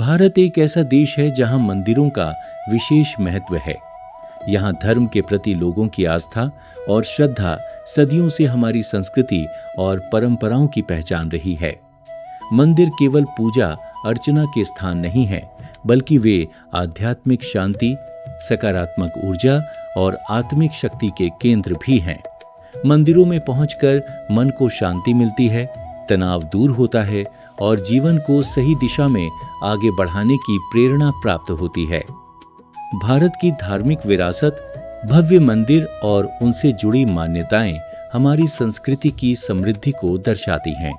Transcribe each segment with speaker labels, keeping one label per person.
Speaker 1: भारत एक ऐसा देश है जहां मंदिरों का विशेष महत्व है। यहाँ धर्म के प्रति लोगों की आस्था और श्रद्धा सदियों से हमारी संस्कृति और परंपराओं की पहचान रही है। मंदिर केवल पूजा अर्चना के स्थान नहीं है, बल्कि वे आध्यात्मिक शांति, सकारात्मक ऊर्जा और आत्मिक शक्ति के केंद्र भी हैं। मंदिरों में पहुंचकर मन को शांति मिलती है, तनाव दूर होता है और जीवन को सही दिशा में आगे बढ़ाने की प्रेरणा प्राप्त होती है। भारत की धार्मिक विरासत, भव्य मंदिर और उनसे जुड़ी मान्यताएं हमारी संस्कृति की समृद्धि को दर्शाती हैं।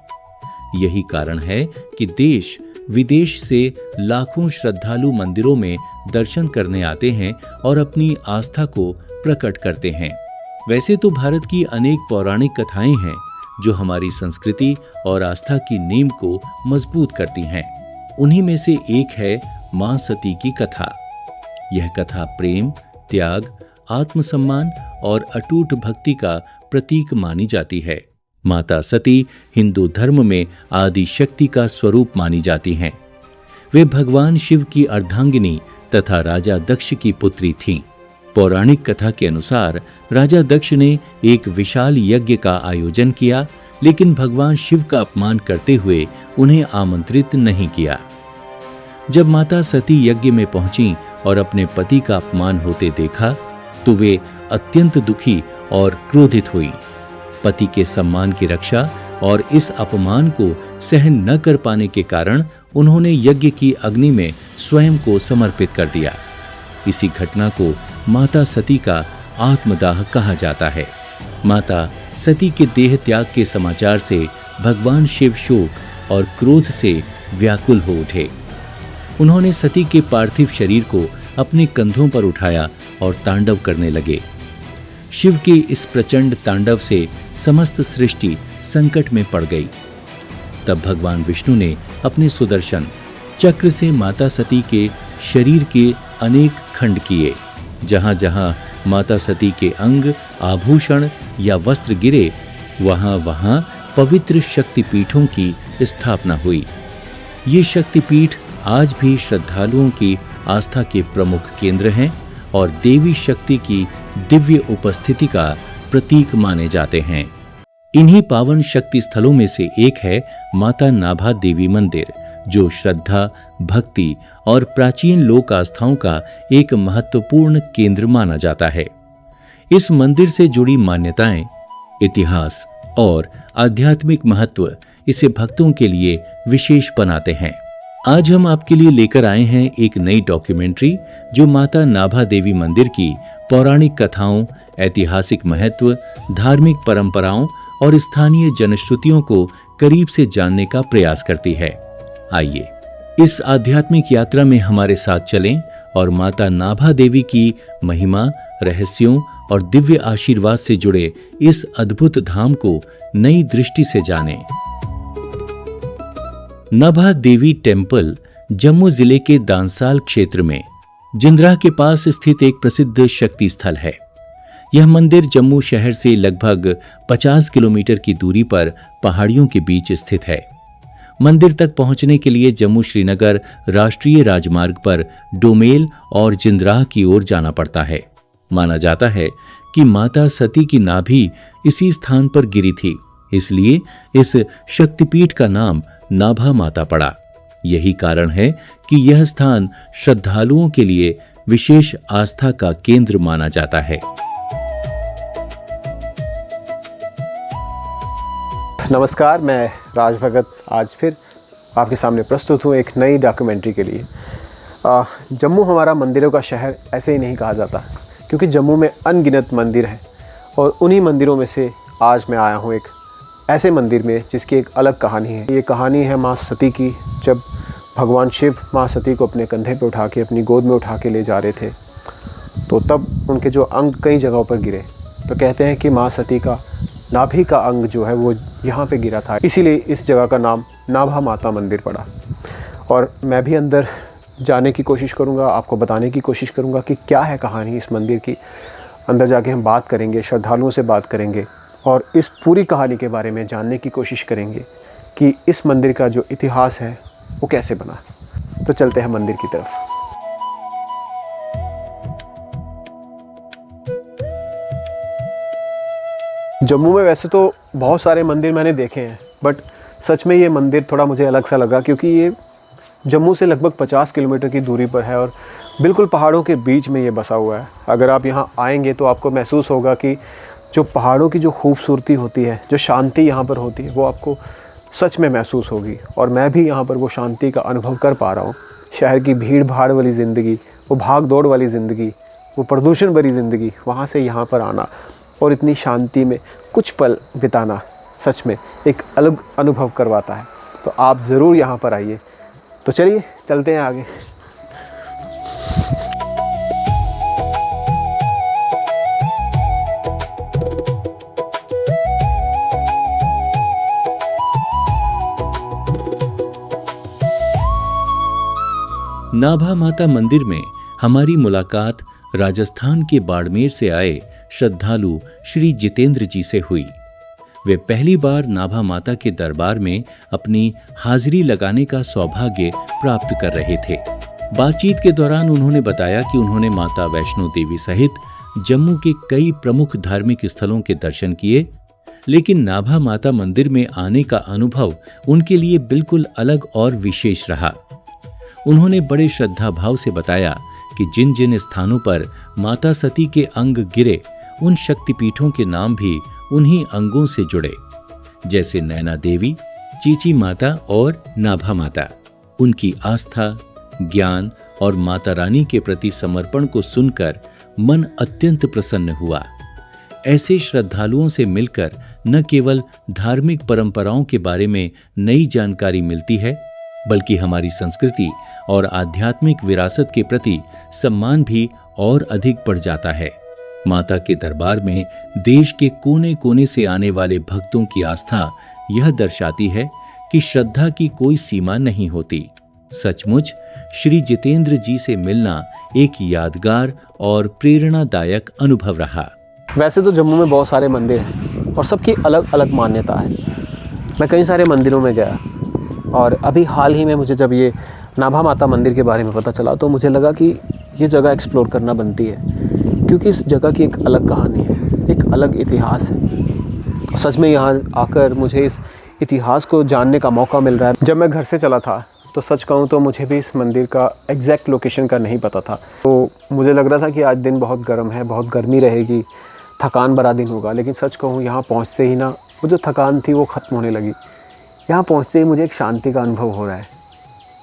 Speaker 1: यही कारण है कि देश विदेश से लाखों श्रद्धालु मंदिरों में दर्शन करने आते हैं और अपनी आस्था को प्रकट करते हैं। वैसे तो भारत की अनेक पौराणिक कथाएं हैं जो हमारी संस्कृति और आस्था की नींव को मजबूत करती हैं। उन्हीं में से एक है मां सती की कथा। यह कथा प्रेम, त्याग, आत्मसम्मान और अटूट भक्ति का प्रतीक मानी जाती है। माता सती हिंदू धर्म में आदि शक्ति का स्वरूप मानी जाती हैं। वे भगवान शिव की अर्धांगिनी तथा राजा दक्ष की पुत्री थीं। पौराणिक कथा के अनुसार राजा दक्ष ने एक विशाल यज्ञ का आयोजन किया, लेकिन भगवान शिव का अपमान करते हुए उन्हें आमंत्रित नहीं किया। जब माता सती यज्ञ में पहुंची और अपने पति का अपमान होते देखा तो वे अत्यंत दुखी और क्रोधित हुई। पति के सम्मान की रक्षा और इस अपमान को सहन न कर पाने के कारण उन्होंने यज्ञ की अग्नि में स्वयं को समर्पित कर दिया। इसी घटना को माता सती का आत्मदाह कहा जाता है। माता सती के देह त्याग के समाचार से भगवान शिव शोक और क्रोध से व्याकुल हो उठे। उन्होंने सती के पार्थिव शरीर को अपने कंधों पर उठाया और तांडव करने लगे। शिव के इस प्रचंड तांडव से समस्त सृष्टि संकट में पड़ गई। तब भगवान विष्णु ने अपने सुदर्शन चक्र से माता सती के शरीर के अनेक खंड किए। जहां जहां माता सती के अंग, आभूषण या वस्त्र गिरे, वहां वहां पवित्र शक्तिपीठों की स्थापना हुई। ये शक्तिपीठ आज भी श्रद्धालुओं की आस्था के प्रमुख केंद्र हैं और देवी शक्ति की दिव्य उपस्थिति का प्रतीक माने जाते हैं। इन्हीं पावन शक्ति स्थलों में से एक है माता नाभा देवी मंदिर, जो श्रद्धा, भक्ति और प्राचीन लोक आस्थाओं का एक महत्वपूर्ण केंद्र माना जाता है। इस मंदिर से जुड़ी मान्यताएं, इतिहास और आध्यात्मिक महत्व इसे भक्तों के लिए विशेष बनाते हैं। आज हम आपके लिए लेकर आए हैं एक नई डॉक्यूमेंट्री जो माता नाभा देवी मंदिर की पौराणिक कथाओं, ऐतिहासिक महत्व, धार्मिक परंपराओं और स्थानीय जनश्रुतियों को करीब से जानने का प्रयास करती है। आइए इस आध्यात्मिक यात्रा में हमारे साथ चलें और माता नाभा देवी की महिमा, रहस्यों और दिव्य आशीर्वाद से जुड़े इस अद्भुत धाम को नई दृष्टि से जानें। नाभा देवी टेम्पल जम्मू जिले के दांसाल क्षेत्र में जिंद्राह के पास स्थित एक प्रसिद्ध शक्ति स्थल है। यह मंदिर जम्मू शहर से लगभग 50 किलोमीटर की दूरी पर पहाड़ियों के बीच स्थित है। मंदिर तक पहुंचने के लिए जम्मू श्रीनगर राष्ट्रीय राजमार्ग पर डोमेल और जिंद्राह की ओर जाना पड़ता है। माना जाता है कि माता सती की नाभि इसी स्थान पर गिरी थी, इसलिए इस शक्तिपीठ का नाम नाभा माता पड़ा। यही कारण है कि यह स्थान श्रद्धालुओं के लिए विशेष आस्था का केंद्र माना जाता है।
Speaker 2: नमस्कार, मैं राज भगत आज फिर आपके सामने प्रस्तुत हूँ एक नई डॉक्यूमेंट्री के लिए। जम्मू हमारा मंदिरों का शहर ऐसे ही नहीं कहा जाता, क्योंकि जम्मू में अनगिनत मंदिर हैं और उन्हीं मंदिरों में से आज मैं आया हूँ एक ऐसे मंदिर में जिसकी एक अलग कहानी है। ये कहानी है माँ सती की। जब भगवान शिव माँ सती को अपने कंधे पे उठा के, अपनी गोद में उठा के ले जा रहे थे, तो तब उनके जो अंग कई जगहों पर गिरे। तो कहते हैं कि माँ सती का नाभि का अंग जो है वो यहाँ पे गिरा था, इसीलिए इस जगह का नाम नाभा माता मंदिर पड़ा। और मैं भी अंदर जाने की कोशिश करूँगा, आपको बताने की कोशिश करूँगा कि क्या है कहानी इस मंदिर की। अंदर जाके हम बात करेंगे, श्रद्धालुओं से बात करेंगे और इस पूरी कहानी के बारे में जानने की कोशिश करेंगे कि इस मंदिर का जो इतिहास है वो कैसे बना। तो चलते हैं मंदिर की तरफ। जम्मू में वैसे तो बहुत सारे मंदिर मैंने देखे हैं, बट सच में ये मंदिर थोड़ा मुझे अलग सा लगा, क्योंकि ये जम्मू से लगभग 50 किलोमीटर की दूरी पर है और बिल्कुल पहाड़ों के बीच में ये बसा हुआ है। अगर आप यहाँ आएंगे तो आपको महसूस होगा कि जो पहाड़ों की जो खूबसूरती होती है, जो शांति यहाँ पर होती है, वो आपको सच में महसूस होगी। और मैं भी यहाँ पर वो शांति का अनुभव कर पा रहा हूँ। शहर की भीड़ भाड़ वाली ज़िंदगी, वो भाग दौड़ वाली ज़िंदगी, वो प्रदूषण भरी ज़िंदगी, वहाँ से यहाँ पर आना और इतनी शांति में कुछ पल बिताना सच में एक अलग अनुभव करवाता है। तो आप ज़रूर यहाँ पर आइए। तो चलिए चलते हैं आगे।
Speaker 1: नाभा माता मंदिर में हमारी मुलाकात राजस्थान के बाड़मेर से आए श्रद्धालु श्री जितेंद्र जी से हुई। वे पहली बार नाभा माता के दरबार में अपनी हाजिरी लगाने का सौभाग्य प्राप्त कर रहे थे। बातचीत के दौरान उन्होंने बताया कि उन्होंने माता वैष्णो देवी सहित जम्मू के कई प्रमुख धार्मिक स्थलों के दर्शन किए, लेकिन नाभा माता मंदिर में आने का अनुभव उनके लिए बिल्कुल अलग और विशेष रहा। उन्होंने बड़े श्रद्धा भाव से बताया कि जिन जिन स्थानों पर माता सती के अंग गिरे, उन शक्तिपीठों के नाम भी उन्हीं अंगों से जुड़े, जैसे नैना देवी, चीची माता और नाभा माता। उनकी आस्था, ज्ञान और माता रानी के प्रति समर्पण को सुनकर मन अत्यंत प्रसन्न हुआ। ऐसे श्रद्धालुओं से मिलकर न केवल धार्मिक परंपराओं के बारे में नई जानकारी मिलती है, बल्कि हमारी संस्कृति और आध्यात्मिक विरासत के प्रति सम्मान भी और अधिक बढ़ जाता है। माता के दरबार में देश के कोने कोने से आने वाले भक्तों की आस्था यह दर्शाती है कि श्रद्धा की कोई सीमा नहीं होती। सचमुच श्री जितेंद्र जी से मिलना एक यादगार और प्रेरणादायक अनुभव रहा।
Speaker 2: वैसे तो जम्मू में बहुत सारे मंदिर हैं और सबकी अलग अलग मान्यता है। मैं कई सारे मंदिरों में गया और अभी हाल ही में मुझे जब ये नाभा माता मंदिर के बारे में पता चला तो मुझे लगा कि ये जगह एक्सप्लोर करना बनती है, क्योंकि इस जगह की एक अलग कहानी है, एक अलग इतिहास है। सच में यहाँ आकर मुझे इस इतिहास को जानने का मौका मिल रहा है। जब मैं घर से चला था तो सच कहूँ तो मुझे भी इस मंदिर का एग्जैक्ट लोकेशन का नहीं पता था। तो मुझे लग रहा था कि आज दिन बहुत गर्म है, बहुत गर्मी रहेगी, थकान भरा दिन होगा। लेकिन सच कहूँ यहाँ पहुँचते ही ना वो जो थकान थी वो ख़त्म होने लगी। यहाँ पहुँचते ही मुझे एक शांति का अनुभव हो रहा है।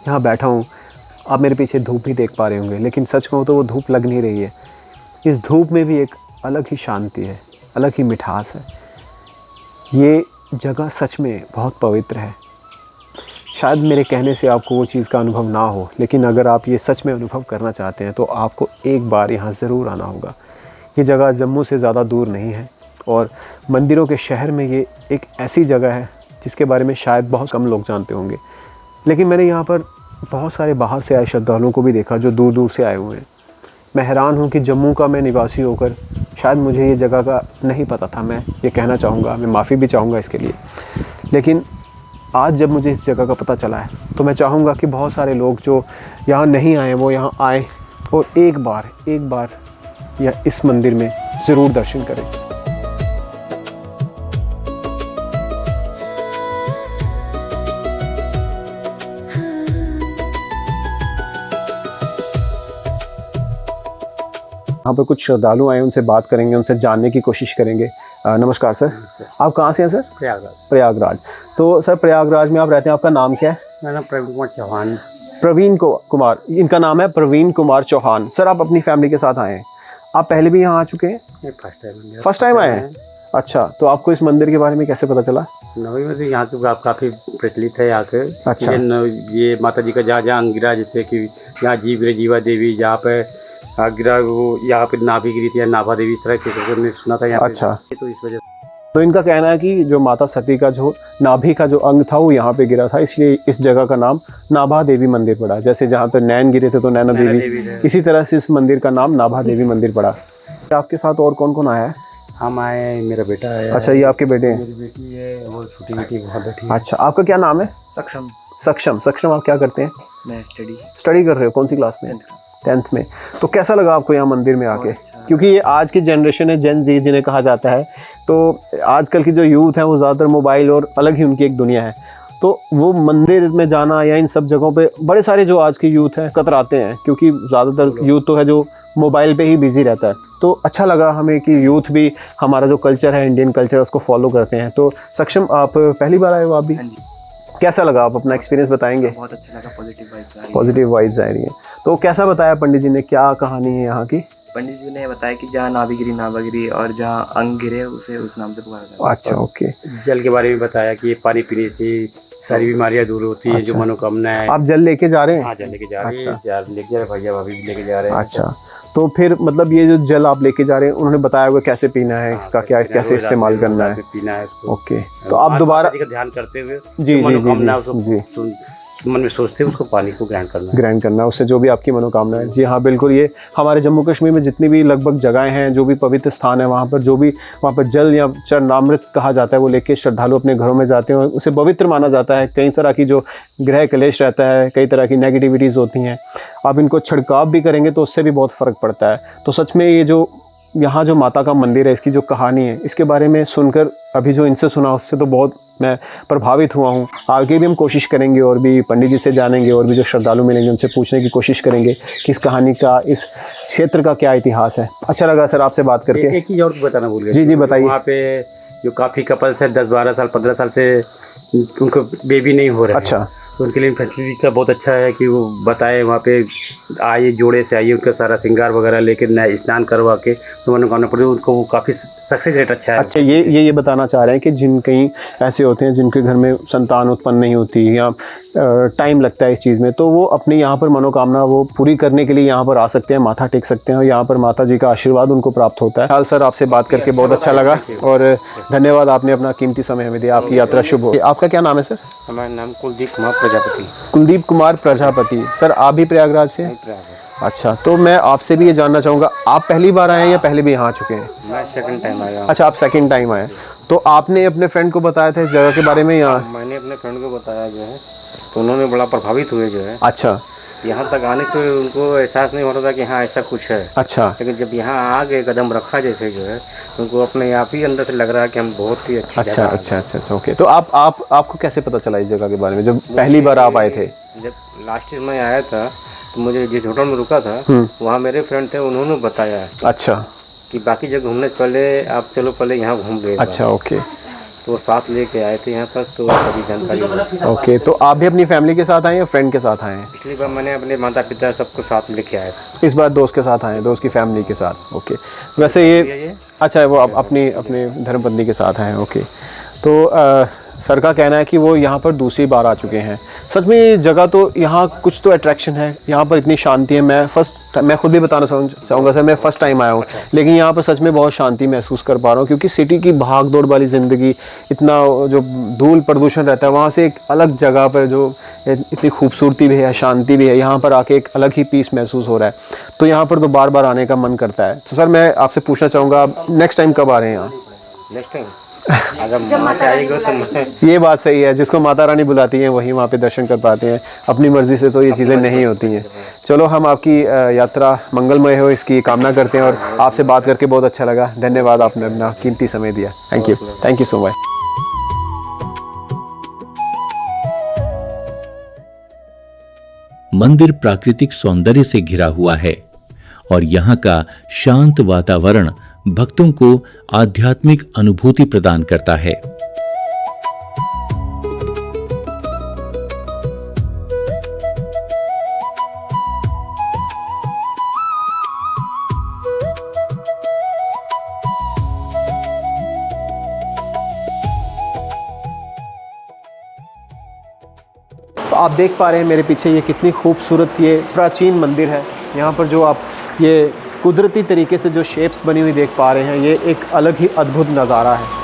Speaker 2: यहाँ बैठा हूँ, आप मेरे पीछे धूप भी देख पा रहे होंगे, लेकिन सच कहूँ तो वो धूप लग नहीं रही है। इस धूप में भी एक अलग ही शांति है, अलग ही मिठास है। ये जगह सच में बहुत पवित्र है। शायद मेरे कहने से आपको वो चीज़ का अनुभव ना हो, लेकिन अगर आप ये सच में अनुभव करना चाहते हैं तो आपको एक बार यहाँ ज़रूर आना होगा। ये जगह जम्मू से ज़्यादा दूर नहीं है और मंदिरों के शहर में ये एक ऐसी जगह है जिसके बारे में शायद बहुत कम लोग जानते होंगे। लेकिन मैंने यहाँ पर बहुत सारे बाहर से आए श्रद्धालुओं को भी देखा जो दूर दूर से आए हुए हैं। मैं हैरान हूँ कि जम्मू का मैं निवासी होकर शायद मुझे ये जगह का नहीं पता था। मैं ये कहना चाहूँगा, मैं माफ़ी भी चाहूँगा इसके लिए। लेकिन आज जब मुझे इस जगह का पता चला है तो मैं चाहूँगा कि बहुत सारे लोग जो यहाँ नहीं आए वो यहाँ आए और एक बार या इस मंदिर में ज़रूर दर्शन करें। यहाँ पर कुछ श्रद्धालु आए, उनसे बात करेंगे, उनसे जानने की कोशिश करेंगे। नमस्कार सर, आप कहाँ से हैं सर? प्रयागराज। तो सर प्रयागराज में आप रहते हैं, आपका नाम क्या है?
Speaker 3: मेरा नाम प्रवीण कुमार चौहान।
Speaker 2: प्रवीण कुमार, इनका नाम है प्रवीण कुमार चौहान। सर आप अपनी फैमिली के साथ आए हैं, आप पहले भी यहाँ आ चुके हैं? फर्स्ट टाइम आए हैं। अच्छा, तो आपको इस मंदिर के बारे में कैसे पता चला?
Speaker 3: नवी में यहाँ तो काफ़ी प्रचलित है यहाँ के।
Speaker 2: अच्छा।
Speaker 3: ये माता जी का जहाँ जहाँ गिरा, जैसे कि यहाँ जीवा देवी जहाँ पे गिरा, वो यहाँ पे नाभि गिरी थी, नाभा देवी, इस तरह के हमने सुना था यहाँ।
Speaker 2: अच्छा।
Speaker 3: तो इस वजह
Speaker 2: तो इनका कहना है कि जो माता सती का जो नाभि का जो अंग था वो यहाँ पे गिरा था, इसलिए इस जगह का नाम नाभा देवी मंदिर पड़ा। जैसे जहाँ पे नैन गिरे थे तो नैना देवी, इसी तरह से इस मंदिर का नाम नाभा देवी मंदिर पड़ा। आपके साथ और कौन कौन आया है?
Speaker 3: हम आए, मेरा बेटा है।
Speaker 2: अच्छा, ये आपके बेटे हैं?
Speaker 3: मेरी बेटी है, वो छोटी बेटी वहाँ बैठी है।
Speaker 2: अच्छा, आपका क्या नाम है?
Speaker 3: सक्षम।
Speaker 2: सक्षम। सक्षम, आप क्या करते हैं?
Speaker 4: मैं
Speaker 2: स्टडी कर रहे हो? कौन सी क्लास में? 10th में। तो कैसा लगा आपको यहाँ मंदिर में आके?
Speaker 4: अच्छा।
Speaker 2: क्योंकि ये आज की जनरेशन है, जेन जी जिन्हें कहा जाता है, तो आजकल की जो यूथ है वो ज़्यादातर मोबाइल और अलग ही उनकी एक दुनिया है। तो वो मंदिर में जाना या इन सब जगहों पे बड़े सारे जो आज के यूथ हैं कतराते हैं, क्योंकि ज़्यादातर यूथ तो है जो मोबाइल पे ही बिज़ी रहता है। तो अच्छा लगा हमें कि यूथ भी हमारा जो कल्चर है, इंडियन कल्चर, उसको फॉलो करते हैं। तो सक्षम, आप पहली बार आए हो आप भी?
Speaker 4: हाँ जी,
Speaker 2: कैसा लगा, आप अपना एक्सपीरियंस बताएंगे?
Speaker 4: बहुत अच्छा लगा, पॉजिटिव वाइब्स आ रही है।
Speaker 2: पॉजिटिव वाइब्स आ रही हैं। तो कैसा बताया पंडित जी ने, क्या कहानी है यहाँ की?
Speaker 4: पंडित जी ने बताया कि जहाँ नाभि गिरी नाभा गिरी और जहाँ अंग गिरे उसे उस नाम से पुकारा जाता है।
Speaker 2: अच्छा, ओके।
Speaker 3: जल के बारे में बताया कि ये पानी पीने से सारी बीमारियां दूर होती है, जो
Speaker 2: अच्छा।
Speaker 3: मनोकामना है।
Speaker 2: आप जल लेके जा रहे हैं?
Speaker 3: हाँ, जल लेके जा रहे हैं।
Speaker 2: अच्छा।
Speaker 3: लेके जा रहे भैया भाभी भी लेके जा रहे हैं।
Speaker 2: अच्छा, तो फिर मतलब ये जो जल आप लेके जा रहे हैं, उन्होंने बताया होगा कैसे पीना है, इसका क्या कैसे इस्तेमाल करना है?
Speaker 3: पीना है उसको।
Speaker 2: ओके, तो आप दोबारा
Speaker 3: का ध्यान करते हुए
Speaker 2: जी
Speaker 3: मनोकामना
Speaker 2: जी
Speaker 3: मन में सोचते हुए उसको पानी को ग्रहण करना है।
Speaker 2: ग्रहण करना है, उससे जो भी आपकी मनोकामना है। जी हाँ, बिल्कुल। ये हमारे जम्मू कश्मीर में जितनी भी लगभग जगहें हैं, जो भी पवित्र स्थान है, वहाँ पर जो भी वहाँ पर जल या चरणामृत कहा जाता है, वो लेके श्रद्धालु अपने घरों में जाते हैं और उसे पवित्र माना जाता है। कई तरह की जो ग्रह कलेश रहता है, कई तरह की नेगेटिविटीज़ होती हैं, आप इनको छिड़काव भी करेंगे तो उससे भी बहुत फ़र्क पड़ता है। तो सच में ये जो यहाँ जो माता का मंदिर है, इसकी जो कहानी है, इसके बारे में सुनकर, अभी जो इनसे सुना उससे तो बहुत मैं प्रभावित हुआ हूँ। आगे भी हम कोशिश करेंगे और भी पंडित जी से जानेंगे और भी जो श्रद्धालु मिलेंगे उनसे पूछने की कोशिश करेंगे कि इस कहानी का, इस क्षेत्र का क्या इतिहास है। अच्छा लगा सर आपसे बात करके।
Speaker 3: एक चीज़ और बताना भूल गया।
Speaker 2: जी बताइए।
Speaker 3: वहाँ पे जो काफ़ी कपल्स है 10-12 साल 15 साल से उनको बेबी नहीं हो रहा है।
Speaker 2: अच्छा,
Speaker 3: तो उनके लिए फैसिलिटी का बहुत अच्छा है कि वो बताए वहाँ पे आइए, जोड़े से आइए, उनका सारा श्रृंगार वगैरह लेके नया स्नान करवा के तो मनोकामना पूरी, उनको वो काफ़ी सक्सेस रेट अच्छा है।
Speaker 2: अच्छा, ये बताना चाह रहे हैं कि जिन कहीं ऐसे होते हैं जिनके घर में संतान उत्पन्न नहीं होती या टाइम लगता है इस चीज़ में, तो वो अपने यहाँ पर मनोकामना वो पूरी करने के लिए यहाँ पर आ सकते हैं, माथा टेक सकते हैं और यहाँ पर माता जी का आशीर्वाद उनको प्राप्त होता है। हाल सर, आपसे बात करके बहुत अच्छा लगा और धन्यवाद, आपने अपना कीमती समय हमें दिया। आपकी यात्रा शुभ हो। आपका क्या नाम है सर?
Speaker 3: हमारा नाम कुलदीप कुमार प्रजापति।
Speaker 2: कुलदीप कुमार प्रजापति। सर, आप भी प्रयागराज से हैं? अच्छा, तो मैं आपसे भी ये जानना चाहूँगा, आप पहली बार आए हैं या पहले भी यहाँ आ चुके हैं?
Speaker 3: मैं सेकंड टाइम आया हूँ।
Speaker 2: अच्छा, आप सेकंड टाइम आए। तो आपने अपने फ्रेंड को बताया था इस जगह के बारे में या?
Speaker 3: मैंने अपने फ्रेंड को बताया जो है, तो उन्होंने बड़ा प्रभावित हुए जो है।
Speaker 2: अच्छा,
Speaker 3: यहाँ तक आने से उनको एहसास नहीं हो रहा था कि हाँ ऐसा कुछ है।
Speaker 2: अच्छा,
Speaker 3: लेकिन जब यहाँ आ गए, कदम रखा जैसे जो है, उनको अपने आप ही अंदर से लग रहा है कि हम बहुत ही अच्छी
Speaker 2: अच्छा
Speaker 3: जगह आ
Speaker 2: अच्छा अच्छा अच्छा ओके। तो आपको कैसे पता चला इस जगह के बारे में जब पहली बार आप आए थे?
Speaker 3: गए। जब लास्ट ईयर मैं आया था तो मुझे जिस होटल में रुका था वहाँ मेरे फ्रेंड थे, उन्होंने बताया
Speaker 2: अच्छा
Speaker 3: कि बाकी जगह घूमने से पहले आप चलो, पहले यहाँ घूम ले।
Speaker 2: अच्छा, ओके
Speaker 3: तो साथ लेके आए थे यहाँ पर, तो सभी जानकारी मिली।
Speaker 2: ओके। तो आप भी अपनी फैमिली के साथ आए या फ्रेंड के साथ आए हैं?
Speaker 3: पिछली बार मैंने अपने माता पिता सबको साथ लेके आया था।
Speaker 2: इस बार दोस्त के साथ आए हैं, दोस्त की फैमिली के साथ। ओके, वैसे ये अच्छा है, वो अपनी अपने धर्मपत्नी के साथ आए हैं। ओके, तो सर का कहना है कि वो यहाँ पर दूसरी बार आ चुके हैं। सच में ये जगह तो यहाँ कुछ तो अट्रैक्शन है, यहाँ पर इतनी शांति है। मैं खुद भी बताना चाहूँगा सर, मैं फ़र्स्ट टाइम आया हूँ, लेकिन यहाँ पर सच में बहुत शांति महसूस कर पा रहा हूँ, क्योंकि सिटी की भाग दौड़ वाली ज़िंदगी, इतना जो धूल प्रदूषण रहता है, वहाँ से एक अलग जगह पर जो इतनी खूबसूरती भी है, शांति भी है, यहाँ पर आके एक अलग ही पीस महसूस हो रहा है। तो यहाँ पर तो बार बार आने का मन करता है। तो सर, मैं आपसे पूछना चाहूँगा, आप नेक्स्ट टाइम कब आ रहे हैं यहाँ?
Speaker 3: नेक्स्ट टाइम अगर माता आएगा तो मैं
Speaker 2: ये बात सही है, जिसको माता रानी बुलाती हैं वही वहाँ पे दर्शन कर पाते हैं। अपनी मर्जी से तो ये चीज़ें नहीं होती हैं। चलो, हम आपकी यात्रा मंगलमय हो इसकी कामना करते हैं और आपसे बात करके बहुत अच्छा लगा। धन्यवाद, आपने अपना कीमती समय दिया। Thank you so much.
Speaker 1: मंदिर प्राकृतिक सौंदर्य से घिरा हुआ है और यहाँ का शांत वातावरण भक्तों को आध्यात्मिक अनुभूति प्रदान करता है।
Speaker 2: तो आप देख पा रहे हैं मेरे पीछे ये कितनी खूबसूरत ये प्राचीन मंदिर है। यहाँ पर जो आप ये कुदरती तरीके से जो शेप्स बनी हुई देख पा रहे हैं, ये एक अलग ही अद्भुत नज़ारा है।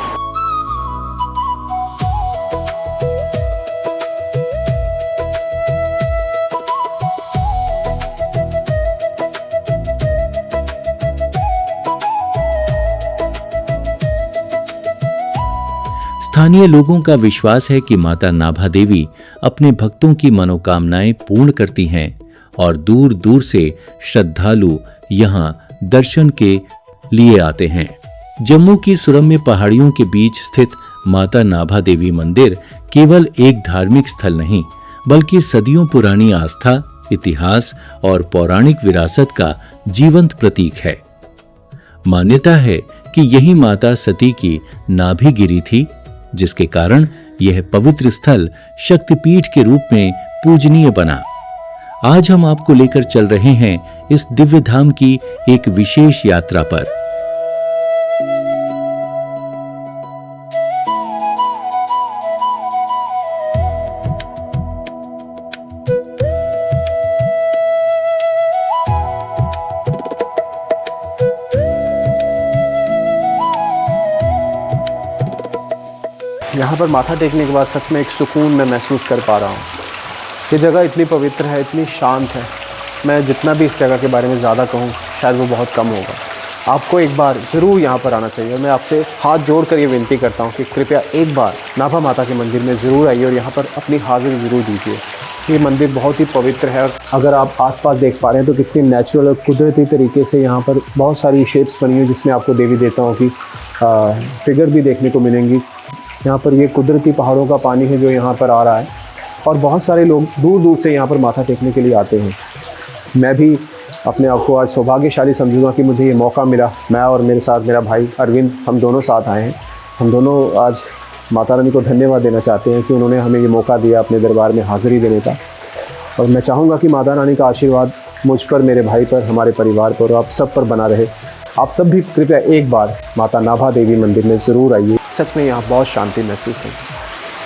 Speaker 1: स्थानीय लोगों का विश्वास है कि माता नाभा देवी अपने भक्तों की मनोकामनाएं पूर्ण करती हैं और दूर दूर से श्रद्धालु यहाँ दर्शन के लिए आते हैं। जम्मू की सुरम्य पहाड़ियों के बीच स्थित माता नाभा देवी मंदिर केवल एक धार्मिक स्थल नहीं, बल्कि सदियों पुरानी आस्था, इतिहास और पौराणिक विरासत का जीवंत प्रतीक है। मान्यता है कि यही माता सती की नाभि गिरी थी, जिसके कारण यह पवित्र स्थल शक्तिपीठ के रूप में पूजनीय बना। आज हम आपको लेकर चल रहे हैं इस दिव्य धाम की एक विशेष यात्रा पर।
Speaker 2: यहाँ पर माथा टेकने के बाद सच में एक सुकून मैं महसूस कर पा रहा हूँ। ये जगह इतनी पवित्र है, इतनी शांत है, मैं जितना भी इस जगह के बारे में ज़्यादा कहूँ शायद वो बहुत कम होगा। आपको एक बार ज़रूर यहाँ पर आना चाहिए और मैं आपसे हाथ जोड़कर ये विनती करता हूँ कि कृपया एक बार नाभा माता के मंदिर में ज़रूर आइए और यहाँ पर अपनी हाज़िरी ज़रूर दीजिए। ये मंदिर बहुत ही पवित्र है और अगर आप आसपास देख पा रहे हैं तो कितनी नेचुरल और कुदरती तरीके से यहाँ पर बहुत सारी शेप्स बनी हुई जिसमें आपको देवी देवताओं की फिगर भी देखने को मिलेंगी। यहाँ पर ये कुदरती पहाड़ों का पानी है जो यहाँ पर आ रहा है और बहुत सारे लोग दूर दूर से यहाँ पर माथा टेकने के लिए आते हैं। मैं भी अपने आप को आज सौभाग्यशाली समझूंगा कि मुझे ये मौका मिला। मैं और मेरे साथ मेरा भाई अरविंद, हम दोनों साथ आए हैं। हम दोनों आज माता रानी को धन्यवाद देना चाहते हैं कि उन्होंने हमें ये मौका दिया अपने दरबार में हाज़िरी देने का। और मैं चाहूँगा कि माता रानी का आशीर्वाद मुझ पर, मेरे भाई पर, हमारे परिवार पर और आप सब पर बना रहे। आप सब भी कृपया एक बार माता नाभा देवी मंदिर में ज़रूर आइए। सच में यहाँ बहुत शांति महसूस है।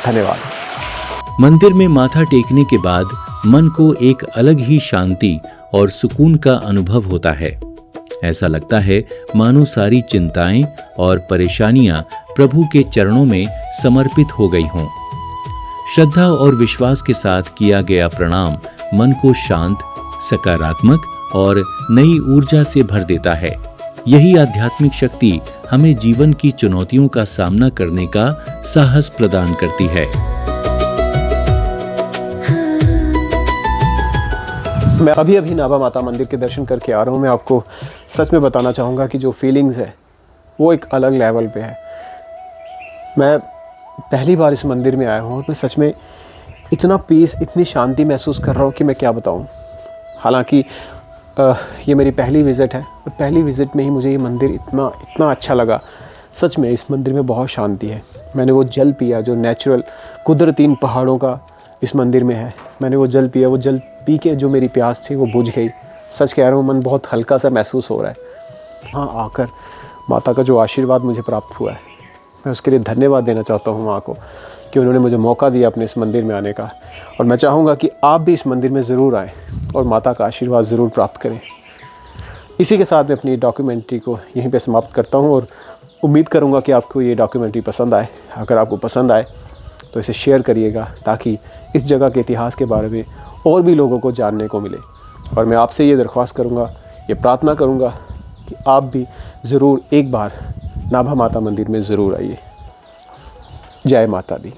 Speaker 2: धन्यवाद।
Speaker 1: मंदिर में माथा टेकने के बाद मन को एक अलग ही शांति और सुकून का अनुभव होता है। ऐसा लगता है मानो सारी चिंताएं और परेशानियां प्रभु के चरणों में समर्पित हो गई हों। श्रद्धा और विश्वास के साथ किया गया प्रणाम मन को शांत, सकारात्मक और नई ऊर्जा से भर देता है। यही आध्यात्मिक शक्ति हमें जीवन की चुनौतियों का सामना करने का साहस प्रदान करती है।
Speaker 2: मैं अभी नाभा माता मंदिर के दर्शन करके आ रहा हूँ। मैं आपको सच में बताना चाहूँगा कि जो फीलिंग्स है वो एक अलग लेवल पे है। मैं पहली बार इस मंदिर में आया हूँ और मैं सच में इतना पीस, इतनी शांति महसूस कर रहा हूँ कि मैं क्या बताऊँ। हालांकि ये मेरी पहली विज़िट है और पहली विज़िट में ही मुझे ये मंदिर इतना अच्छा लगा। सच में इस मंदिर में बहुत शांति है। मैंने वो जल पिया जो नेचुरल कुदरती इन पहाड़ों का इस मंदिर में है। मैंने वो जल पिया, वो जल पी के जो मेरी प्यास थी वो बुझ गई। सच कह रहा हूँ, मन बहुत हल्का सा महसूस हो रहा है। हाँ, आकर माता का जो आशीर्वाद मुझे प्राप्त हुआ है, मैं उसके लिए धन्यवाद देना चाहता हूँ माँ को कि उन्होंने मुझे मौका दिया अपने इस मंदिर में आने का। और मैं चाहूँगा कि आप भी इस मंदिर में ज़रूर आएँ और माता का आशीर्वाद ज़रूर प्राप्त करें। इसी के साथ मैं अपनी डॉक्यूमेंट्री को यहीं पे समाप्त करता हूँ और उम्मीद करूँगा कि आपको ये डॉक्यूमेंट्री पसंद आए। अगर आपको पसंद आए तो इसे शेयर करिएगा ताकि इस जगह के इतिहास के बारे में और भी लोगों को जानने को मिले। और मैं आपसे ये दरख्वास्त करूँगा, ये प्रार्थना करूँगा कि आप भी ज़रूर एक बार नाभा माता मंदिर में ज़रूर आइए। जय माता दी।